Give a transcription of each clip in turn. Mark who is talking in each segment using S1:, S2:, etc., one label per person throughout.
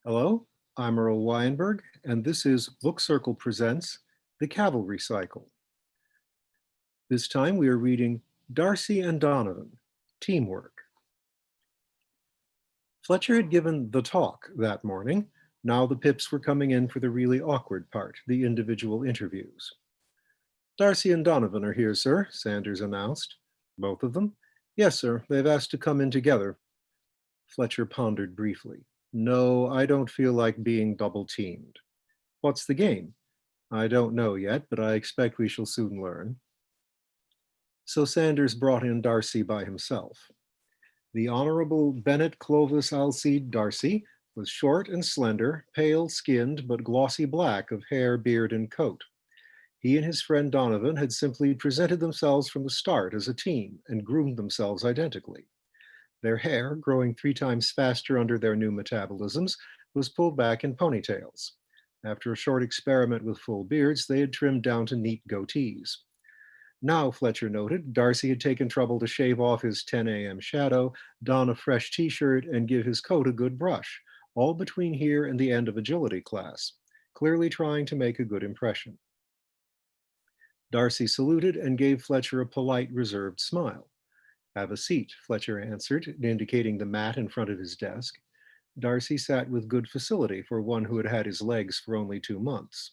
S1: Hello, I'm Earl Weinberg, and this is Book Circle Presents The Cavalry Cycle. This time we are reading Darcy and Donovan, Teamwork. Fletcher had given the talk that morning. Now the pips were coming in for the really awkward part, the individual interviews. Darcy and Donovan are here, sir, Sanders announced. Both of them? Yes, sir, they've asked to come in together. Fletcher pondered briefly. No, I don't feel like being double-teamed. What's the game? I don't know yet, but I expect we shall soon learn. So Sanders brought in Darcy by himself. The Honorable Bennet Clovis Alcide Darcy was short and slender, pale-skinned but glossy black of hair, beard, and coat. He and his friend Donovan had simply presented themselves from the start as a team and groomed themselves identically. Their hair, growing 3 times faster under their new metabolisms, was pulled back in ponytails. After a short experiment with full beards, they had trimmed down to neat goatees. Now, Fletcher noted, Darcy had taken trouble to shave off his 10 a.m. shadow, don a fresh t-shirt, and give his coat a good brush, all between here and the end of agility class, clearly trying to make a good impression. Darcy saluted and gave Fletcher a polite, reserved smile. Have a seat, Fletcher answered, indicating the mat in front of his desk. Darcy sat with good facility for one who had had his legs for only 2 months.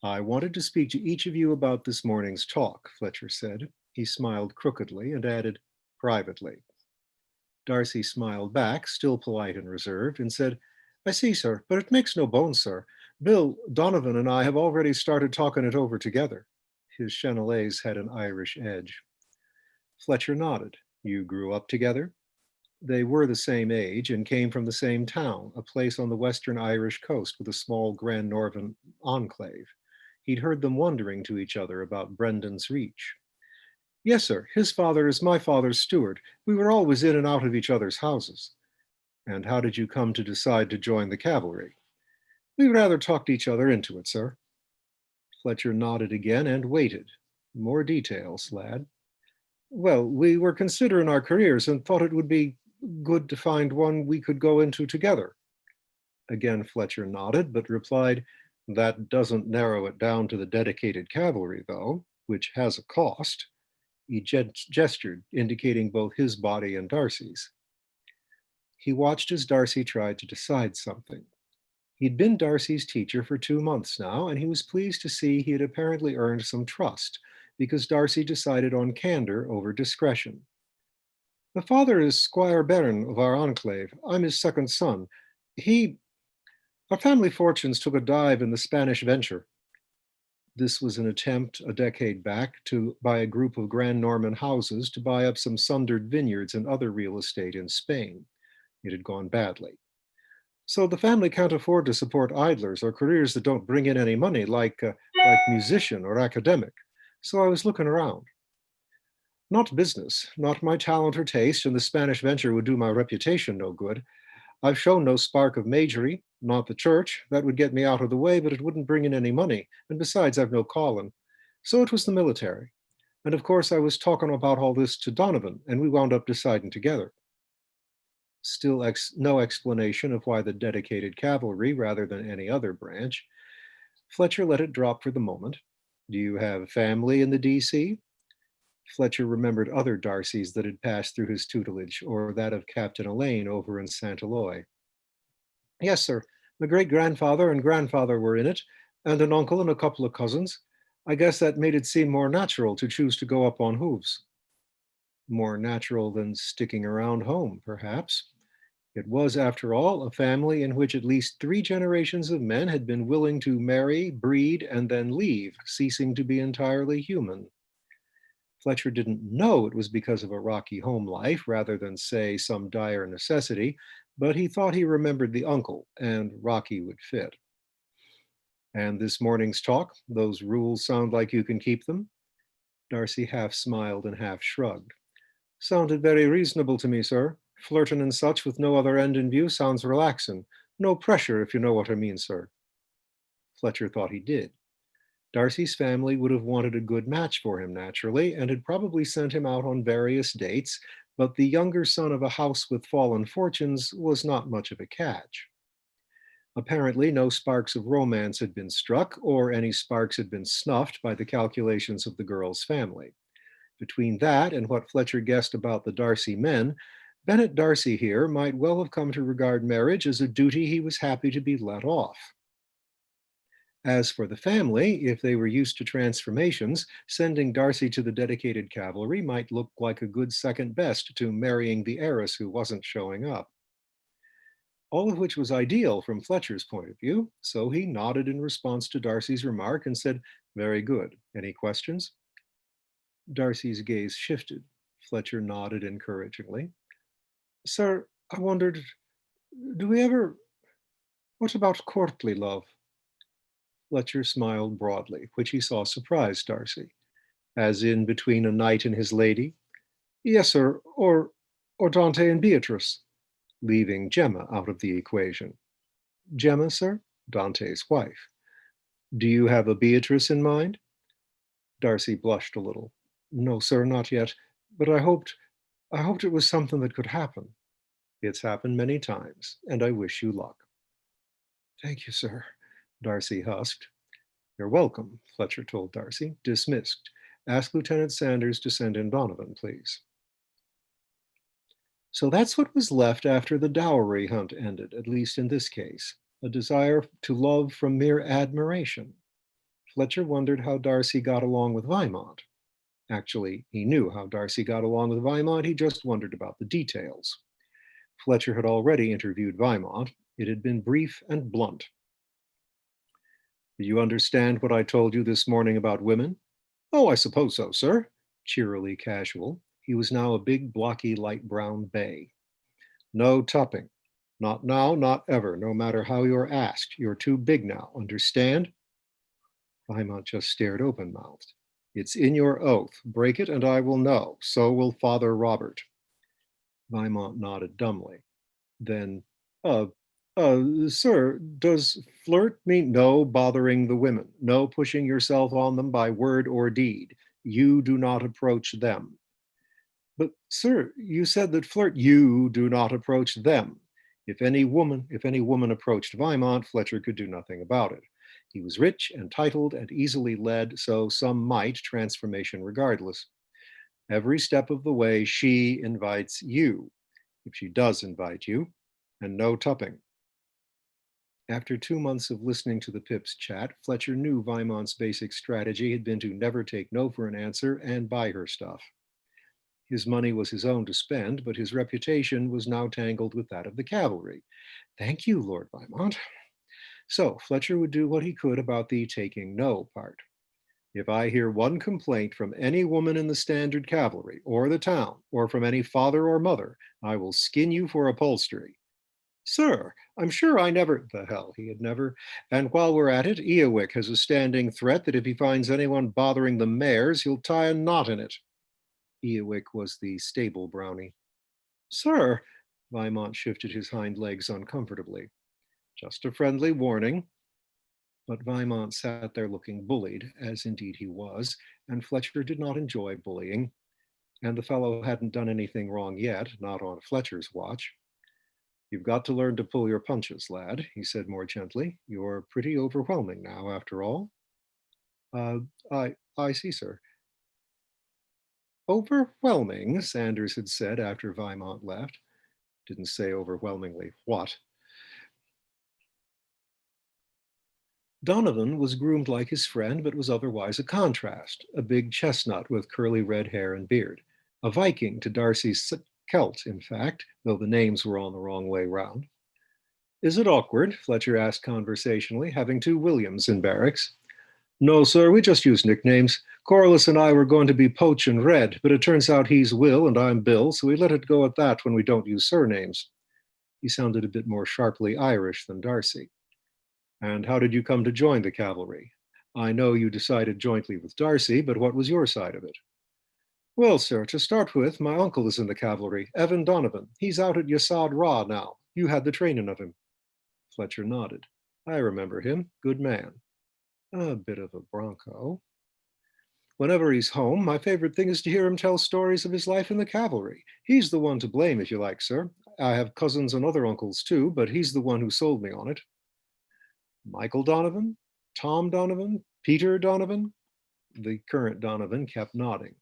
S1: I wanted to speak to each of you about this morning's talk, Fletcher said. He smiled crookedly and added, privately. Darcy smiled back, still polite and reserved, and said, I see, sir, but it makes no bones, sir. Bill, Donovan, and I have already started talking it over together. His Chenelaise had an Irish edge. Fletcher nodded. You grew up together? They were the same age and came from the same town, a place on the western Irish coast with a small Grand Northern enclave. He'd heard them wondering to each other about Brendan's reach. Yes, sir, his father is my father's steward. We were always in and out of each other's houses. And how did you come to decide to join the cavalry? We rather talked each other into it, sir. Fletcher nodded again and waited. More details, lad. Well, we were considering our careers and thought it would be good to find one we could go into together. Again, Fletcher nodded, but replied, that doesn't narrow it down to the dedicated cavalry, though, which has a cost. He gestured, indicating both his body and Darcy's. He watched as Darcy tried to decide something. He'd been Darcy's teacher for 2 months now, and he was pleased to see he had apparently earned some trust, because Darcy decided on candor over discretion. The father is Squire Baron of our enclave. I'm his second son. Our family fortunes took a dive in the Spanish venture. This was an attempt a decade back by a group of Grand Norman houses to buy up some sundered vineyards and other real estate in Spain. It had gone badly. So the family can't afford to support idlers or careers that don't bring in any money, like musician or academic. So I was looking around. Not business, not my talent or taste, and the Spanish venture would do my reputation no good. I've shown no spark of majory, not the church. That would get me out of the way, but it wouldn't bring in any money. And besides, I've no calling. So it was the military. And of course, I was talking about all this to Donovan, and we wound up deciding together. Still no explanation of why the dedicated cavalry rather than any other branch. Fletcher let it drop for the moment. Do you have family in the DC? Fletcher remembered other Darcys that had passed through his tutelage, or that of Captain Elaine over in St. Eloi. Yes, sir. My great-grandfather and grandfather were in it, and an uncle and a couple of cousins. I guess that made it seem more natural to choose to go up on hooves. More natural than sticking around home, perhaps. It was, after all, a family in which at least 3 generations of men had been willing to marry, breed, and then leave, ceasing to be entirely human. Fletcher didn't know it was because of a rocky home life rather than, say, some dire necessity, but he thought he remembered the uncle, and rocky would fit. And this morning's talk, those rules sound like you can keep them? Darcy half smiled and half shrugged. Sounded very reasonable to me, sir. Flirting and such with no other end in view sounds relaxing. No pressure, if you know what I mean, sir. Fletcher thought he did. Darcy's family would have wanted a good match for him, naturally, and had probably sent him out on various dates, but the younger son of a house with fallen fortunes was not much of a catch. Apparently, no sparks of romance had been struck, or any sparks had been snuffed by the calculations of the girl's family. Between that and what Fletcher guessed about the Darcy men, Bennet Darcy here might well have come to regard marriage as a duty he was happy to be let off. As for the family, if they were used to transformations, sending Darcy to the dedicated cavalry might look like a good second best to marrying the heiress who wasn't showing up. All of which was ideal from Fletcher's point of view, so he nodded in response to Darcy's remark and said, "Very good. Any questions?" Darcy's gaze shifted. Fletcher nodded encouragingly. "Sir, I wondered, do we ever, what about courtly love?" Fletcher smiled broadly, which he saw surprised Darcy. "As in between a knight and his lady?" "Yes, sir, or Dante and Beatrice," leaving Gemma out of the equation. "Gemma, sir?" "Dante's wife. Do you have a Beatrice in mind?" Darcy blushed a little. "No, sir, not yet, but I hoped it was something that could happen." "It's happened many times, and I wish you luck." "Thank you, sir," Darcy husked. "You're welcome," Fletcher told Darcy. "Dismissed. Ask Lieutenant Sanders to send in Donovan, please." So that's what was left after the dowry hunt ended, at least in this case, a desire to love from mere admiration. Fletcher wondered how Darcy got along with Vimont. Actually, he knew how Darcy got along with Vimont, he just wondered about the details. Fletcher had already interviewed Vimont. It had been brief and blunt. "Do you understand what I told you this morning about women?" "Oh, I suppose so, sir." Cheerily casual. He was now a big, blocky, light brown bay. "No tupping. Not now, not ever, no matter how you're asked. You're too big now, understand?" Vimont just stared open-mouthed. "It's in your oath. Break it and I will know. So will Father Robert." Vimont nodded dumbly. Then, uh, sir, does flirt mean no bothering the women, no pushing yourself on them by word or deed? You do not approach them." "But, sir, you said that flirt, you do not approach them." If any woman approached Vimont, Fletcher could do nothing about it. He was rich and titled and easily led, so some might transformation regardless. Every step of the way, she invites you, if she does invite you, and no tupping. After 2 months of listening to the Pips chat, Fletcher knew Vimont's basic strategy had been to never take no for an answer and buy her stuff. His money was his own to spend, but his reputation was now tangled with that of the cavalry. Thank you, Lord Vimont. So Fletcher would do what he could about the taking no part. "If I hear one complaint from any woman in the standard cavalry, or the town, or from any father or mother, I will skin you for upholstery." "Sir, I'm sure I never—" The hell, he had never. "And while we're at it, Eowick has a standing threat that if he finds anyone bothering the mares, he'll tie a knot in it." Eowick was the stable brownie. "Sir," Vimont shifted his hind legs uncomfortably. "Just a friendly warning." But Vimont sat there looking bullied, as indeed he was, and Fletcher did not enjoy bullying. And the fellow hadn't done anything wrong yet, not on Fletcher's watch. "You've got to learn to pull your punches, lad," he said more gently. "You're pretty overwhelming now, after all." Uh, I see, sir." "Overwhelming," Sanders had said after Vimont left. Didn't say overwhelmingly what. Donovan was groomed like his friend, but was otherwise a contrast, a big chestnut with curly red hair and beard. A Viking to Darcy's Celt, in fact, though the names were on the wrong way round. "Is it awkward," Fletcher asked conversationally, "having two Williams in barracks?" "No, sir, we just use nicknames. Corliss and I were going to be Poach and Red, but it turns out he's Will and I'm Bill, so we let it go at that when we don't use surnames." He sounded a bit more sharply Irish than Darcy. "And how did you come to join the cavalry? I know you decided jointly with Darcy, but what was your side of it?" "Well, sir, to start with, my uncle is in the cavalry, Evan Donovan. He's out at Yasad Ra now. You had the training of him." Fletcher nodded. "I remember him. Good man. A bit of a bronco. Whenever he's home, my favorite thing is to hear him tell stories of his life in the cavalry. He's the one to blame, if you like, sir. I have cousins and other uncles too, but he's the one who sold me on it." Michael Donovan? Tom Donovan? Peter Donovan? The current Donovan kept nodding.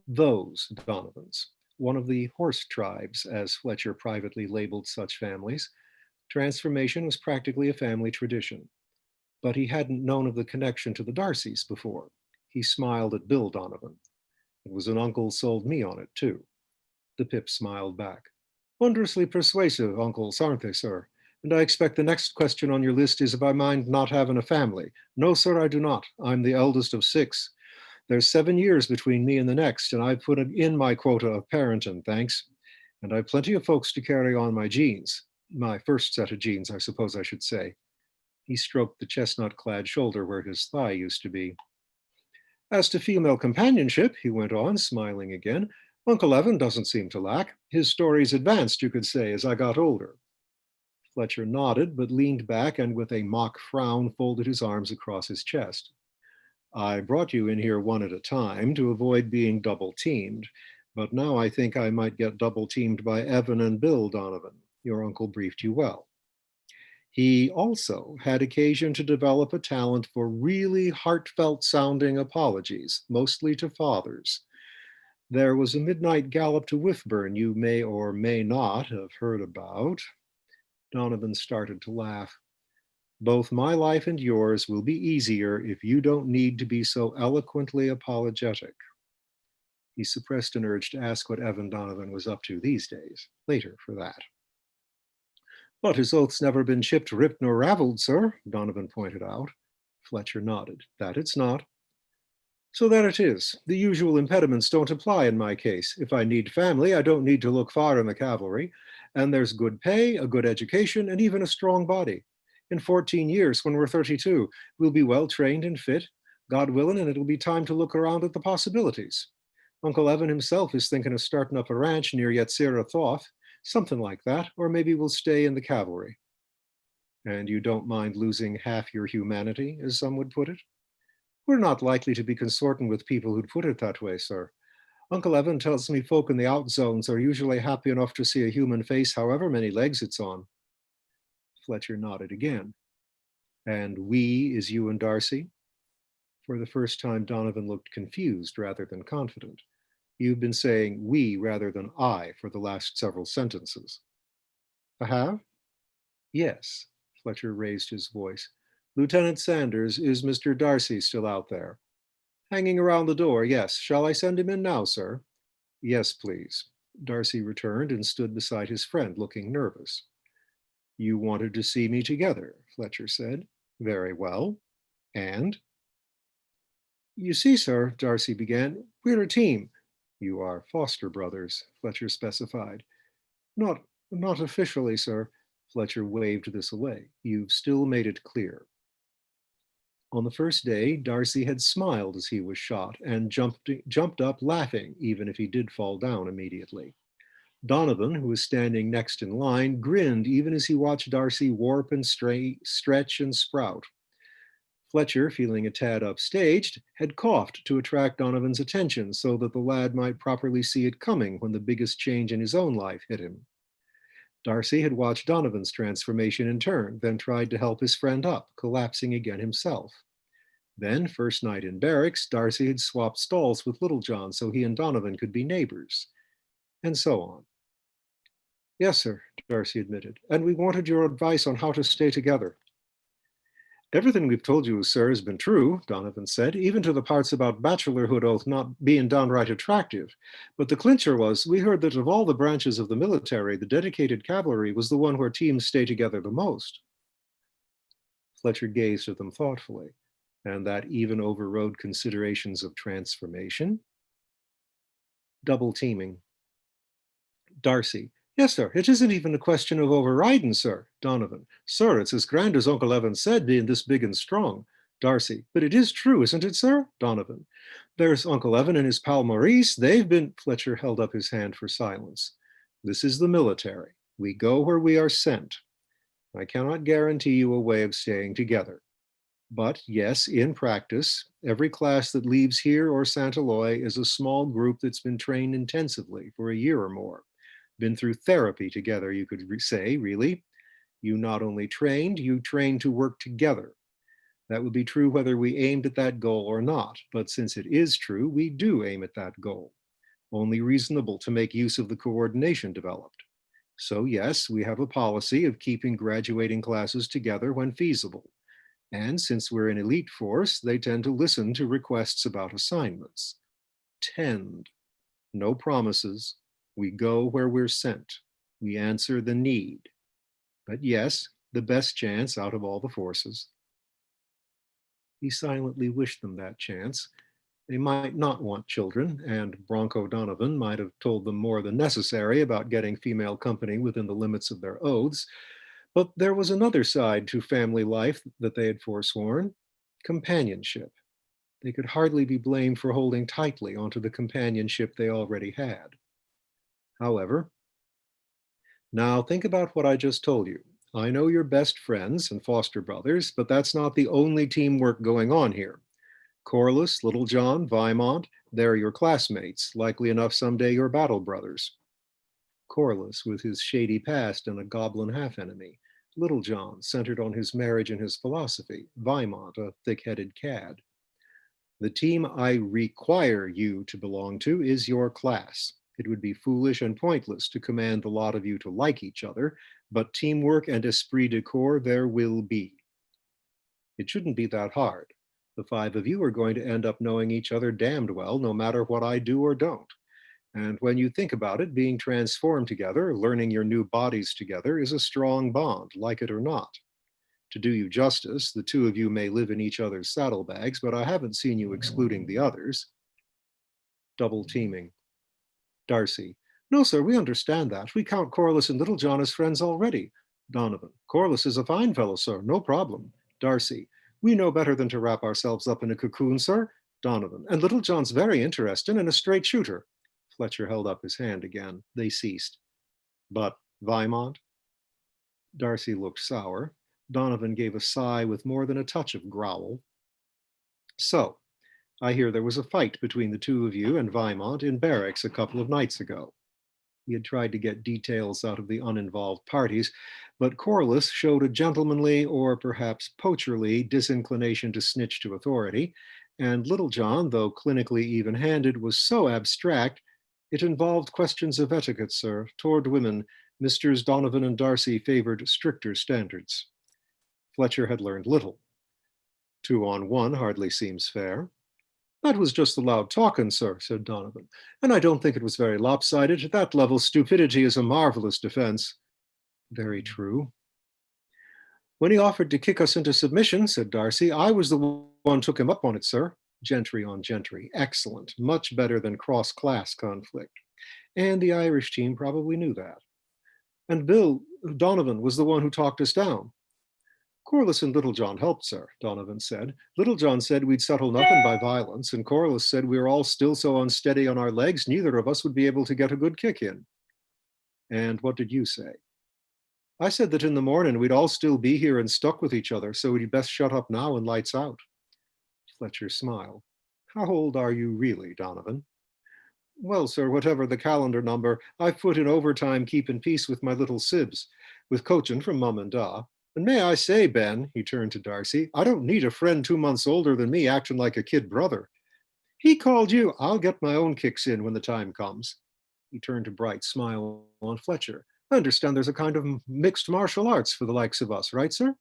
S1: Those Donovans, one of the horse tribes, as Fletcher privately labeled such families. Transformation was practically a family tradition. But he hadn't known of the connection to the Darcys before. He smiled at Bill Donovan. It was an uncle sold me on it, too. The Pip smiled back. Wondrously persuasive uncles, aren't they, sir? And I expect the next question on your list is if I mind not having a family. No, sir, I do not. I'm the eldest of 6. There's 7 years between me and the next, and I've put in my quota of parenting, thanks. And I've plenty of folks to carry on my genes. My first set of genes, I suppose I should say. He stroked the chestnut-clad shoulder where his thigh used to be. As to female companionship, he went on, smiling again, Uncle Evan doesn't seem to lack. His stories advanced, you could say, as I got older. Fletcher nodded, but leaned back and with a mock frown folded his arms across his chest. I brought you in here one at a time to avoid being double-teamed, but now I think I might get double-teamed by Evan and Bill Donovan. Your uncle briefed you well. He also had occasion to develop a talent for really heartfelt-sounding apologies, mostly to fathers. There was a midnight gallop to Whiffburn you may or may not have heard about. Donovan started to laugh. Both my life and yours will be easier if you don't need to be so eloquently apologetic. He suppressed an urge to ask what Evan Donovan was up to these days. Later for that. But his oath's never been chipped, ripped, nor raveled, sir, Donovan pointed out. Fletcher nodded. That it's not. So that it is. The usual impediments don't apply in my case. If I need family, I don't need to look far in the cavalry. And there's good pay, a good education, and even a strong body. In 14 years, when we're 32, we'll be well trained and fit, God willing, and it'll be time to look around at the possibilities. Uncle Evan himself is thinking of starting up a ranch near Yetzira Thoth, something like that, or maybe we'll stay in the cavalry. And you don't mind losing half your humanity, as some would put it? We're not likely to be consorting with people who'd put it that way, sir. Uncle Evan tells me folk in the out zones are usually happy enough to see a human face however many legs it's on. Fletcher nodded again. And we is you and Darcy? For the first time, Donovan looked confused rather than confident. You've been saying we rather than I for the last several sentences. I have? Yes, Fletcher raised his voice. Lieutenant Sanders, is Mr. Darcy still out there? Hanging around the door, yes. Shall I send him in now, sir? Yes, please. Darcy returned and stood beside his friend, looking nervous. You wanted to see me together, Fletcher said. Very well. And? You see, sir, Darcy began, we're a team. You are foster brothers, Fletcher specified. Not officially, sir. Fletcher waved this away. You've still made it clear. On the first day, Darcy had smiled as he was shot and jumped up laughing, even if he did fall down immediately. Donovan, who was standing next in line, grinned even as he watched Darcy warp and stretch and sprout. Fletcher, feeling a tad upstaged, had coughed to attract Donovan's attention so that the lad might properly see it coming when the biggest change in his own life hit him. Darcy had watched Donovan's transformation in turn, then tried to help his friend up, collapsing again himself. Then, first night in barracks, Darcy had swapped stalls with Littlejohn so he and Donovan could be neighbors, and so on. Yes, sir, Darcy admitted, and we wanted your advice on how to stay together. Everything we've told you, sir, has been true, Donovan said, even to the parts about bachelorhood oath not being downright attractive. But the clincher was, we heard that of all the branches of the military, the dedicated cavalry was the one where teams stay together the most. Fletcher gazed at them thoughtfully. And that even overrode considerations of transformation? Double teaming. Darcy. Yes, sir. It isn't even a question of overriding, sir. Donovan. Sir, it's as grand as Uncle Evan said, being this big and strong. Darcy. But it is true, isn't it, sir? Donovan. There's Uncle Evan and his pal Maurice. They've been... Fletcher held up his hand for silence. This is the military. We go where we are sent. I cannot guarantee you a way of staying together. But yes, in practice, every class that leaves here or St. Eloi is a small group that's been trained intensively for a year or more. Been through therapy together, you could say, really. You not only trained, you trained to work together. That would be true whether we aimed at that goal or not, but since it is true, we do aim at that goal. Only reasonable to make use of the coordination developed. So yes, we have a policy of keeping graduating classes together when feasible. And since we're an elite force, they tend to listen to requests about assignments. Tend. No promises. We go where we're sent. We answer the need. But yes, the best chance out of all the forces. He silently wished them that chance. They might not want children, and Bronco Donovan might have told them more than necessary about getting female company within the limits of their oaths, but there was another side to family life that they had forsworn: companionship. They could hardly be blamed for holding tightly onto the companionship they already had. However, now think about what I just told you. I know you're best friends and foster brothers, but that's not the only teamwork going on here. Corliss, Littlejohn, Vimont, they're your classmates, likely enough someday your battle brothers. Corliss, with his shady past and a goblin half-enemy. Littlejohn, centered on his marriage and his philosophy. Vimont, a thick-headed cad. The team I require you to belong to is your class. It would be foolish and pointless to command the lot of you to like each other, but teamwork and esprit de corps there will be. It shouldn't be that hard. The five of you are going to end up knowing each other damned well, no matter what I do or don't. And when you think about it, being transformed together, learning your new bodies together, is a strong bond, like it or not. To do you justice, the two of you may live in each other's saddlebags, but I haven't seen you excluding the others. Double teaming. Darcy. No, sir, we understand that. We count Corliss and Littlejohn as friends already. Donovan. Corliss is a fine fellow, sir, no problem. Darcy. We know better than to wrap ourselves up in a cocoon, sir. Donovan. And Littlejohn's very interesting and a straight shooter. Fletcher held up his hand again. They ceased. But Vimont? Darcy looked sour. Donovan gave a sigh with more than a touch of growl. So, I hear there was a fight between the two of you and Vimont in barracks a couple of nights ago. He had tried to get details out of the uninvolved parties, but Corliss showed a gentlemanly, or perhaps poacherly, disinclination to snitch to authority, and Littlejohn, though clinically even-handed, was so abstract it involved questions of etiquette, sir. Toward women, Misters Donovan and Darcy favored stricter standards. Fletcher had learned little. 2-on-1 hardly seems fair. That was just the loud talking, sir, said Donovan, and I don't think it was very lopsided. At that level, stupidity is a marvelous defense. Very true. When he offered to kick us into submission, said Darcy, I was the one took him up on it, sir. Gentry on gentry. Excellent. Much better than cross-class conflict. And the Irish team probably knew that. And Bill, Donovan, was the one who talked us down. Corliss and Littlejohn helped, sir, Donovan said. Littlejohn said we'd settle nothing by violence, and Corliss said we were all still so unsteady on our legs, neither of us would be able to get a good kick in. And what did you say? I said that in the morning we'd all still be here and stuck with each other, so we'd best shut up now and lights out. Fletcher smiled. How old are you really, Donovan? Well, sir, whatever the calendar number, I've put in overtime keeping peace with my little sibs, with coaching from Mum and Da. And may I say, Ben, he turned to Darcy, I don't need a friend 2 months older than me acting like a kid brother. He called you. I'll get my own kicks in when the time comes. He turned a bright smile on Fletcher. I understand there's a kind of mixed martial arts for the likes of us, right, sir?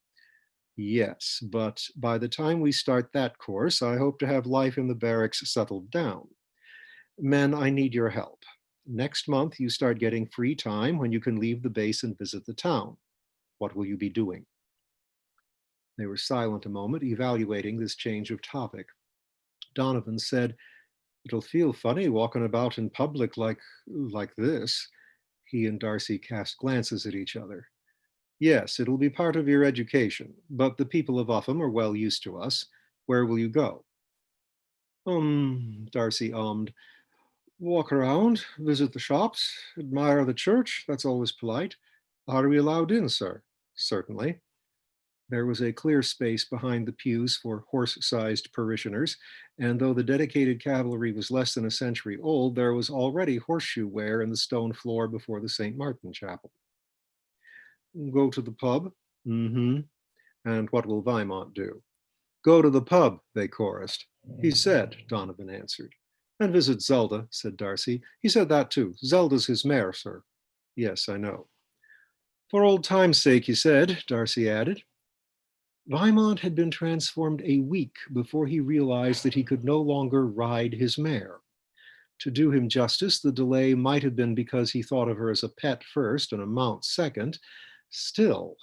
S1: Yes, but by the time we start that course, I hope to have life in the barracks settled down. Men, I need your help. Next month, you start getting free time when you can leave the base and visit the town. What will you be doing? They were silent a moment, evaluating this change of topic. Donovan said, It'll feel funny walking about in public like this. He and Darcy cast glances at each other. Yes, it'll be part of your education, but the people of Upham are well used to us. Where will you go? Darcy ummed. Walk around, visit the shops, admire the church. That's always polite. Are we allowed in, sir? Certainly. There was a clear space behind the pews for horse-sized parishioners, and though the dedicated cavalry was less than a century old, there was already horseshoe wear in the stone floor before the St. Martin Chapel. Go to the pub? Mm-hmm. And what will Weimont do? Go to the pub, they chorused. He said, Donovan answered. And visit Zelda, said Darcy. He said that too. Zelda's his mare, sir. Yes, I know. For old time's sake, he said, Darcy added. Weimont had been transformed a week before he realized that he could no longer ride his mare. To do him justice, the delay might have been because he thought of her as a pet first and a mount second. Still,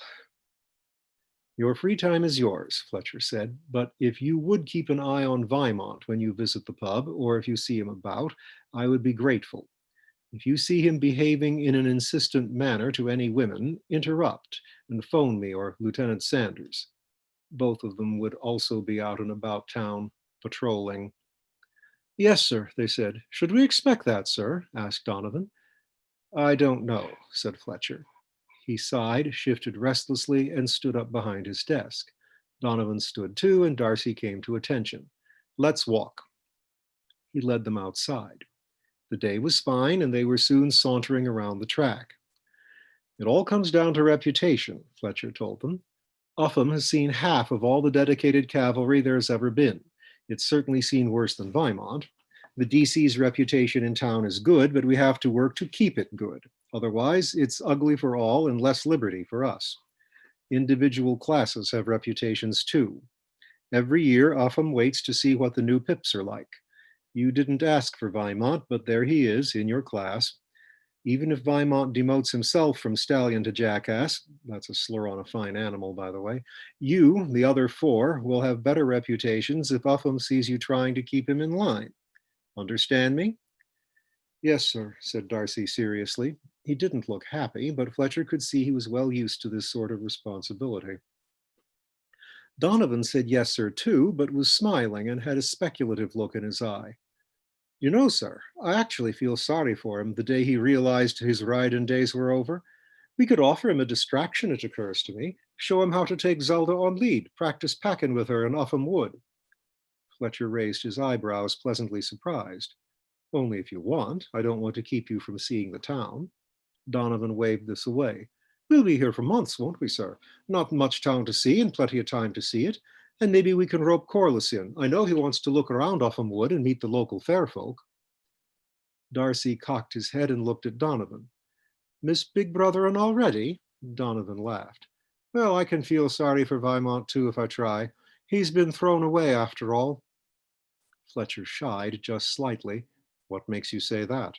S1: your free time is yours, Fletcher said, but if you would keep an eye on Weimont when you visit the pub, or if you see him about, I would be grateful. If you see him behaving in an insistent manner to any women, interrupt and phone me or Lieutenant Sanders. Both of them would also be out and about town, patrolling. Yes, sir, they said. Should we expect that, sir? Asked Donovan. I don't know, said Fletcher. He sighed, shifted restlessly, and stood up behind his desk. Donovan stood too, and Darcy came to attention. Let's walk. He led them outside. The day was fine, and they were soon sauntering around the track. It all comes down to reputation, Fletcher told them. Upham has seen half of all the dedicated cavalry there's ever been. It's certainly seen worse than Weimont. The DC's reputation in town is good, but we have to work to keep it good. Otherwise, it's ugly for all and less liberty for us. Individual classes have reputations too. Every year, Upham waits to see what the new pips are like. You didn't ask for Weimont, but there he is in your class. Even if Weimont demotes himself from stallion to jackass, that's a slur on a fine animal, by the way, you, the other four, will have better reputations if Upham sees you trying to keep him in line. Understand me? Yes, sir, said Darcy seriously. He didn't look happy, but Fletcher could see he was well used to this sort of responsibility. Donovan said yes, sir, too, but was smiling and had a speculative look in his eye. You know, sir, I actually feel sorry for him the day he realized his ride-in days were over. We could offer him a distraction, it occurs to me. Show him how to take Zelda on lead, practice packing with her in Upham Wood. Fletcher raised his eyebrows, pleasantly surprised. Only if you want. I don't want to keep you from seeing the town. Donovan waved this away. We'll be here for months, won't we, sir? Not much town to see and plenty of time to see it. And maybe we can rope Corliss in. I know he wants to look around Upham Wood and meet the local fair folk. Darcy cocked his head and looked at Donovan. Miss Big Brother and already? Donovan laughed. Well, I can feel sorry for Weimont too if I try. He's been thrown away after all. Fletcher shied just slightly. What makes you say that?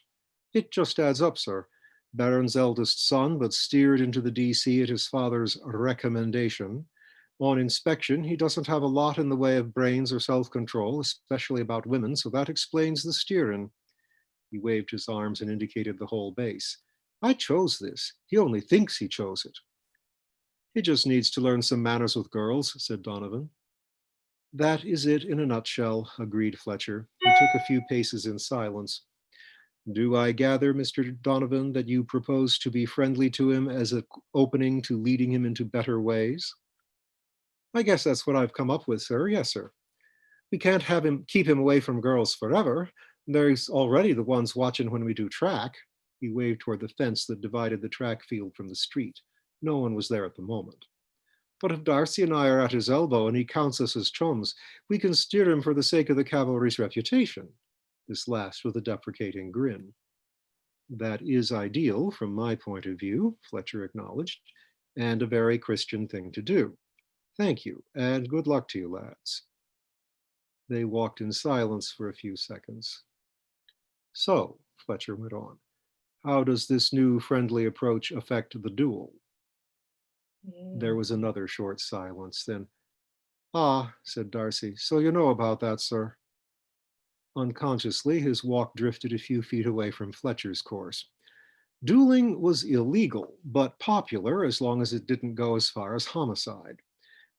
S1: It just adds up, sir. Baron's eldest son, but steered into the DC at his father's recommendation. On inspection, he doesn't have a lot in the way of brains or self-control, especially about women, so that explains the steerin'. He waved his arms and indicated the whole base. I chose this. He only thinks he chose it. He just needs to learn some manners with girls, said Donovan. That is it in a nutshell, agreed Fletcher. He took a few paces in silence. Do I gather, Mr. Donovan, that you propose to be friendly to him as an opening to leading him into better ways? I guess that's what I've come up with, sir. Yes, sir. We can't have him keep him away from girls forever. There's already the ones watching when we do track. He waved toward the fence that divided the track field from the street. No one was there at the moment. But if Darcy and I are at his elbow and he counts us as chums, we can steer him for the sake of the cavalry's reputation. This last with a deprecating grin. That is ideal from my point of view, Fletcher acknowledged, and a very Christian thing to do. Thank you, and good luck to you, lads. They walked in silence for a few seconds. So, Fletcher went on, how does this new friendly approach affect the duel? There was another short silence. Then, ah, said Darcy, so you know about that, sir. Unconsciously, his walk drifted a few feet away from Fletcher's course. Dueling was illegal, but popular as long as it didn't go as far as homicide.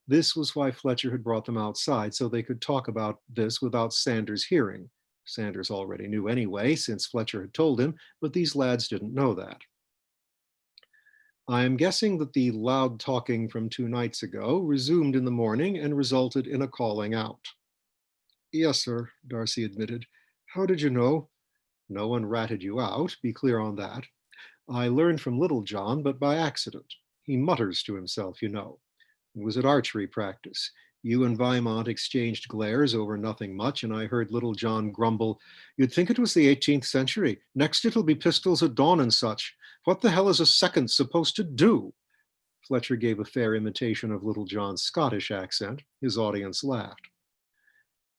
S1: This was why Fletcher had brought them outside, so they could talk about this without Sanders hearing. Sanders already knew anyway, since Fletcher had told him, but these lads didn't know that. I am guessing that the loud talking from 2 nights ago resumed in the morning and resulted in a calling out. Yes, sir, Darcy admitted. How did you know? No one ratted you out, be clear on that. I learned from Little John, but by accident. He mutters to himself, you know. It was at archery practice. You and Weimont exchanged glares over nothing much, and I heard little John grumble, "You'd think it was the 18th century. Next it'll be pistols at dawn and such. What the hell is a second supposed to do?" Fletcher gave a fair imitation of Little John's Scottish accent. His audience laughed.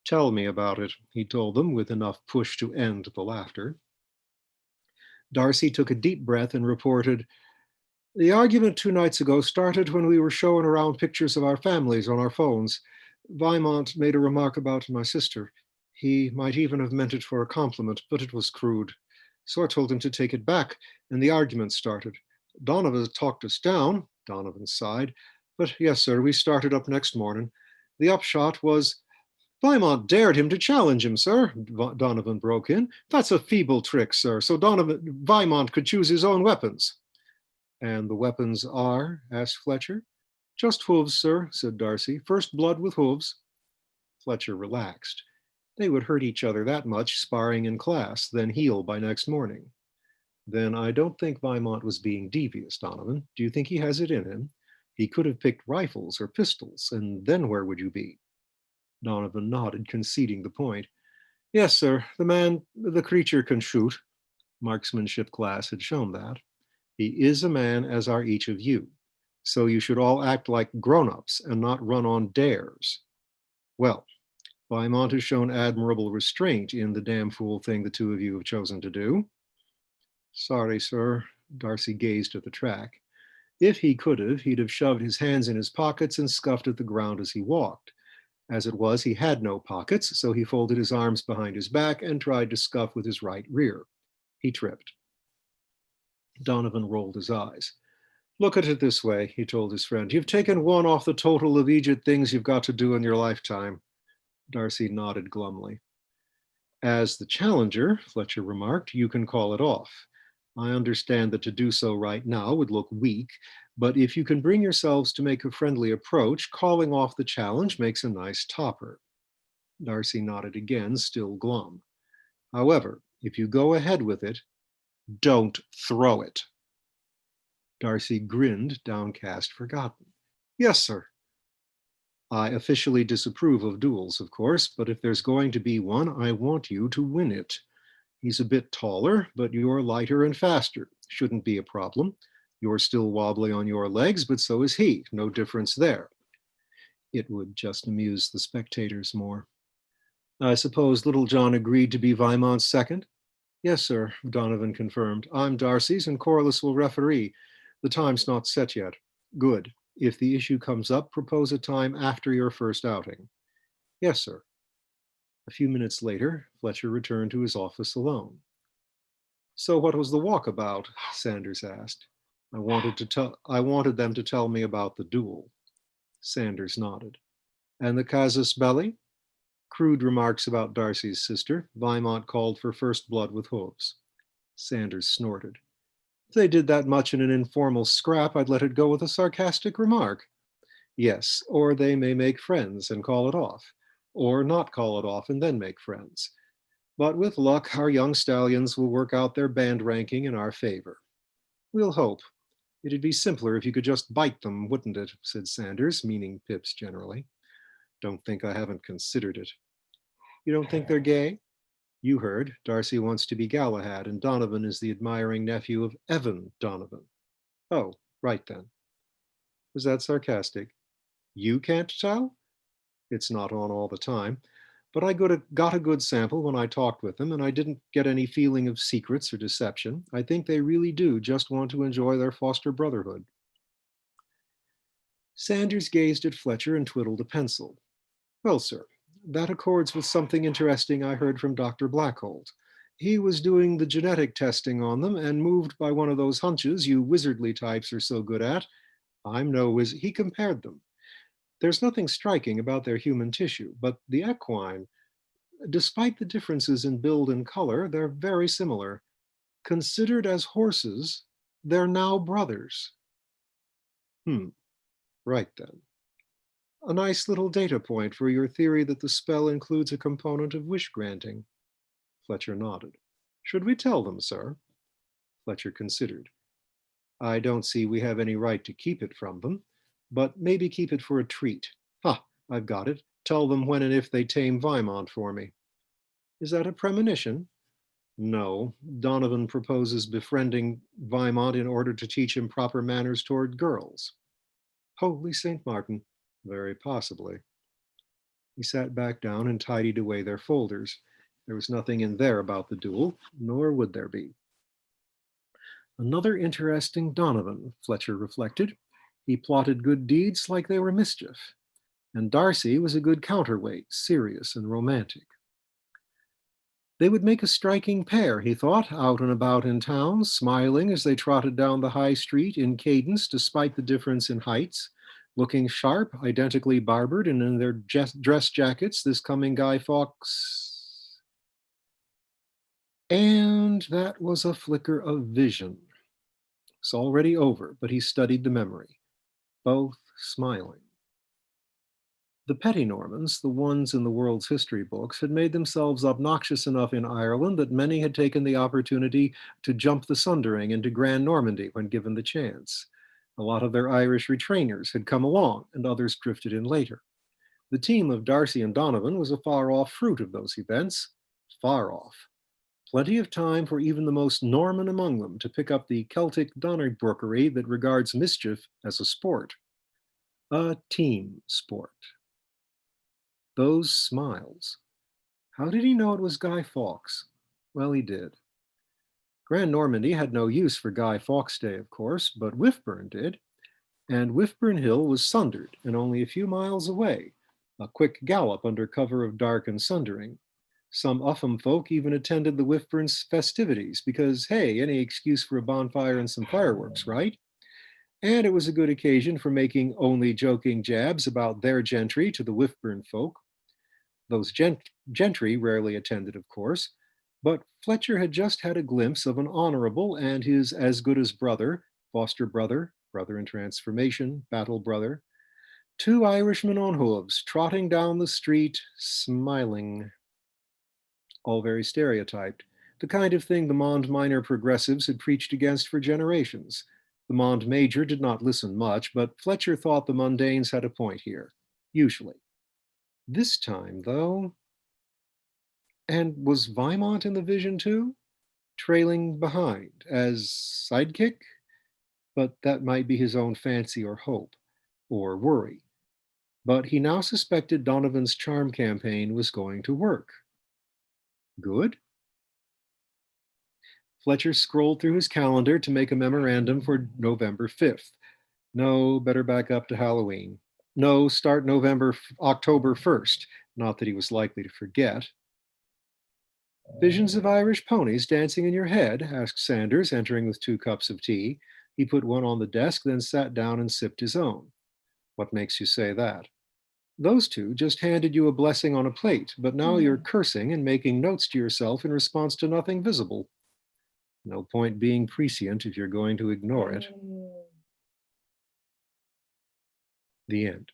S1: "Tell me about it," he told them, with enough push to end the laughter. Darcy took a deep breath and reported, "The argument 2 nights ago started when we were showing around pictures of our families on our phones. Weimont made a remark about my sister. He might even have meant it for a compliment, but it was crude. So I told him to take it back, and the argument started. Donovan talked us down," Donovan sighed, "but yes, sir, we started up next morning. The upshot was—" "Weimont dared him to challenge him, sir," Donovan broke in. "That's a feeble trick, sir, so Weimont could choose his own weapons." "And the weapons are?" asked Fletcher. "Just hooves, sir," said Darcy. "First blood with hooves." Fletcher relaxed. They would hurt each other that much sparring in class, then heal by next morning. "Then I don't think Weimont was being devious, Donovan. Do you think he has it in him? He could have picked rifles or pistols, and then where would you be?" Donovan nodded, conceding the point. "Yes, sir, the creature can shoot." Marksmanship class had shown that. "He is a man, as are each of you. So you should all act like grown-ups and not run on dares. Well, Weimont has shown admirable restraint in the damn fool thing the two of you have chosen to do." "Sorry, sir." Darcy gazed at the track. If he could have, he'd have shoved his hands in his pockets and scuffed at the ground as he walked. As it was, he had no pockets, so he folded his arms behind his back and tried to scuff with his right rear. He tripped. Donovan rolled his eyes. "Look at it this way," he told his friend. "You've taken one off the total of Egypt things you've got to do in your lifetime." Darcy nodded glumly. "As the challenger," Fletcher remarked, "you can call it off. I understand that to do so right now would look weak, but if you can bring yourselves to make a friendly approach, calling off the challenge makes a nice topper." Darcy nodded again, still glum. "However, if you go ahead with it, don't throw it." Darcy grinned, downcast, forgotten. "Yes, sir." "I officially disapprove of duels, of course, but if there's going to be one, I want you to win it. He's a bit taller, but you're lighter and faster. Shouldn't be a problem. You're still wobbly on your legs, but so is he. No difference there." It would just amuse the spectators more. "I suppose Little John agreed to be Weimont's second?" "Yes, sir," Donovan confirmed. "I'm Darcy's, and Corliss will referee. The time's not set yet." "Good. If the issue comes up, propose a time after your first outing." "Yes, sir." A few minutes later, Fletcher returned to his office alone. "So what was the walk about?" Sanders asked. I wanted them to tell me about the duel." Sanders nodded. "And the casus belli?" "Crude remarks about Darcy's sister. Weimont called for first blood with hooves." Sanders snorted. "If they did that much in an informal scrap, I'd let it go with a sarcastic remark." "Yes, or they may make friends and call it off, or not call it off and then make friends. But with luck, our young stallions will work out their band ranking in our favor." "We'll hope. It'd be simpler if you could just bite them, wouldn't it?" said Sanders, meaning pips generally. "Don't think I haven't considered it." "You don't think they're gay?" "You heard. Darcy wants to be Galahad, and Donovan is the admiring nephew of Evan Donovan." "Oh, right then." Was that sarcastic? "You can't tell?" "It's not on all the time. But I got a good sample when I talked with them, and I didn't get any feeling of secrets or deception. I think they really do just want to enjoy their foster brotherhood." Sanders gazed at Fletcher and twiddled a pencil. "Well, sir, that accords with something interesting I heard from Dr. Blackhold. He was doing the genetic testing on them, and moved by one of those hunches you wizardly types are so good at. I'm no wizard. He compared them. There's nothing striking about their human tissue, but the equine, despite the differences in build and color, they're very similar. Considered as horses, they're now brothers." "Hmm, right then. A nice little data point for your theory that the spell includes a component of wish granting." Fletcher nodded. "Should we tell them, sir?" Fletcher considered. I don't see we have any right to keep it from them, but maybe keep it for a treat. Ha, I've got it. Tell them when and if they tame Vimont for me. Is that a premonition? No. Donovan proposes befriending Vimont in order to teach him proper manners toward girls. Holy St. Martin. Very possibly. He sat back down and tidied away their folders. There was nothing in there about the duel, nor would there be. Another interesting Donovan, Fletcher reflected. He plotted good deeds like they were mischief. And Darcy was a good counterweight, serious and romantic. They would make a striking pair, he thought, out and about in town, smiling as they trotted down the high street in cadence despite the difference in heights, looking sharp, identically barbered, and in their dress jackets, this coming Guy Fawkes. And that was a flicker of vision. It's already over, but he studied the memory, both smiling. The petty Normans, the ones in the world's history books, had made themselves obnoxious enough in Ireland that many had taken the opportunity to jump the sundering into Grand Normandy when given the chance. A lot of their Irish retrainers had come along, and others drifted in later. The team of Darcy and Donovan was a far-off fruit of those events. Far off. Plenty of time for even the most Norman among them to pick up the Celtic Donnerbrookery that regards mischief as a sport. A team sport. Those smiles. How did he know it was Guy Fawkes? Well, he did. Grand Normandy had no use for Guy Fawkes Day, of course, but Whifburn did. And Whifburn Hill was sundered and only a few miles away, a quick gallop under cover of dark and sundering. Some Upham folk even attended the Whifburn's festivities because, hey, any excuse for a bonfire and some fireworks, right? And it was a good occasion for making only joking jabs about their gentry to the Whifburn folk. Those gentry rarely attended, of course, but Fletcher had just had a glimpse of an honorable and his as good as brother, foster brother, brother in transformation, battle brother, two Irishmen on hooves, trotting down the street, smiling. All very stereotyped, the kind of thing the Mond Minor progressives had preached against for generations. The Mond Major did not listen much, but Fletcher thought the mundanes had a point here, usually. This time, though, and was Vimont in the vision too? Trailing behind as sidekick? But that might be his own fancy or hope, or worry. But he now suspected Donovan's charm campaign was going to work. Good? Fletcher scrolled through his calendar to make a memorandum for November 5th. No, better back up to Halloween. No, start October 1st. Not that he was likely to forget. Visions of Irish ponies dancing in your head? Asked Sanders, entering with 2 cups of tea. He put one on the desk, then sat down and sipped his own. What makes you say that? Those two just handed you a blessing on a plate, but now you're cursing and making notes to yourself in response to nothing visible. No point being prescient if you're going to ignore it. The end.